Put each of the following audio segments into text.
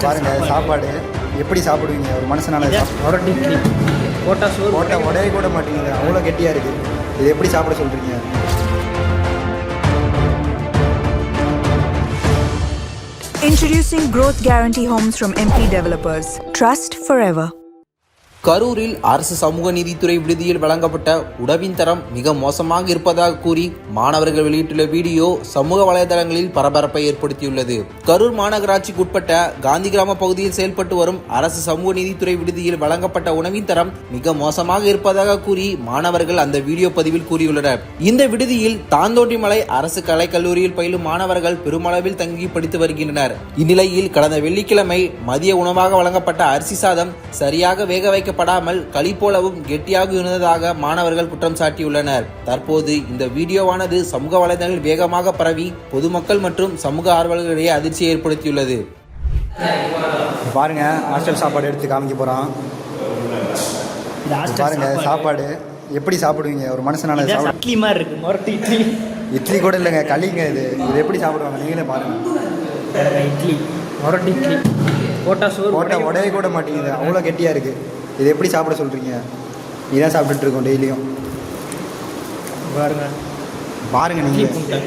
பாருங்க சாப்பாடு எப்படி சாப்பிடுவீங்க ஒரு மனுஷனால ரொட்டி இட்லி போட்டா சோறு போட்ட உடைய கூட மாட்டேங்குது அவ்வளோ கெட்டியாக இருக்குது இது எப்படி சாப்பிட சொல்கிறீங்க? Introducing Growth Guarantee Homes from MP Developers. Trust forever. கரூரில் அரசு சமூக நீதித்துறை விடுதியில் வழங்கப்பட்ட உணவின் தரம் மிக மோசமாக இருப்பதாக கூறி மாணவர்கள் வெளியிட்டுள்ள வீடியோ சமூக வலைதளங்களில் பரபரப்பை ஏற்படுத்தியுள்ளது. கரூர் மாநகராட்சிக்கு உட்பட்ட காந்தி கிராம பகுதியில் செயல்பட்டு வரும் அரசு சமூக நீதித்துறை விடுதியில் வழங்கப்பட்ட உணவின் தரம் மிக மோசமாக இருப்பதாக கூறி மாணவர்கள் அந்த வீடியோ பதிவில் கூறியுள்ளனர். இந்த விடுதியில் தாந்தோண்டிமலை அரசு கலைக்கல்லூரியில் பயிலும் மாணவர்கள் பெருமளவில் தங்கி படித்து வருகின்றனர். இந்நிலையில் கடந்த வெள்ளிக்கிழமை மதிய உணவாக வழங்கப்பட்ட அரிசி சாதம் சரியாக வேக வைக்கப்படாமல் களி போலவும் கெட்டியாக இருந்ததாக மாணவர்கள் குற்றம் சாட்டியுள்ளனர். தற்போது இந்த வீடியோவானது சமூக வலைதளங்களில் வேகமாக பரவி பொதுமக்கள் மற்றும் சமூக ஆர்வலர்களிடையே அதிர்ச்சியை ஏற்படுத்தியுள்ளது. பாருங்க ஹாஸ்டல் சாப்பாடு எடுத்து காமிக்க போகிறோம். பாருங்க சாப்பாடு எப்படி சாப்பிடுவீங்க ஒரு மனுஷனால? இட்லி மாதிரி இருக்கு. மொரட்டு இட்லி இட்லி கூட இல்லைங்க, களிங்க. இது எப்படி சாப்பிடுவாங்க நீங்களே பாருங்க. இட்லி மொரட்டு இட்லி போட்டா சோறு போட்ட உடைய கூட மாட்டேங்குது அவ்வளோ கெட்டியாக இருக்குது. இது எப்படி சாப்பிட சொல்கிறீங்க? இதான் சாப்பிட்டுட்டு இருக்கோம் டெய்லியும். பாருங்க நீங்கள்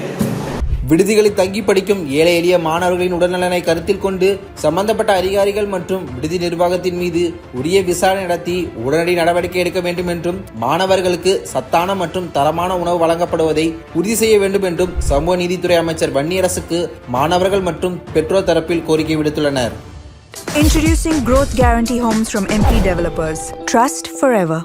விடுதிகளில் தங்கி படிக்கும் ஏழை எளிய மாணவர்களின் உடல்நலனை கருத்தில் கொண்டு சம்பந்தப்பட்ட அதிகாரிகள் மற்றும் விடுதி நிர்வாகத்தின் மீது உரிய விசாரணை நடத்தி உடனடி நடவடிக்கை எடுக்க வேண்டும் என்றும் மாணவர்களுக்கு சத்தான மற்றும் தரமான உணவு வழங்கப்படுவதை உறுதி செய்ய வேண்டும் என்றும் சமூக நீதித்துறை அமைச்சர் வன்னியரசுக்கு மாணவர்கள் மற்றும் பெற்றோர் தரப்பில் கோரிக்கை விடுத்துள்ளனர். Introducing Growth Guarantee Homes from MP Developers. Trust forever.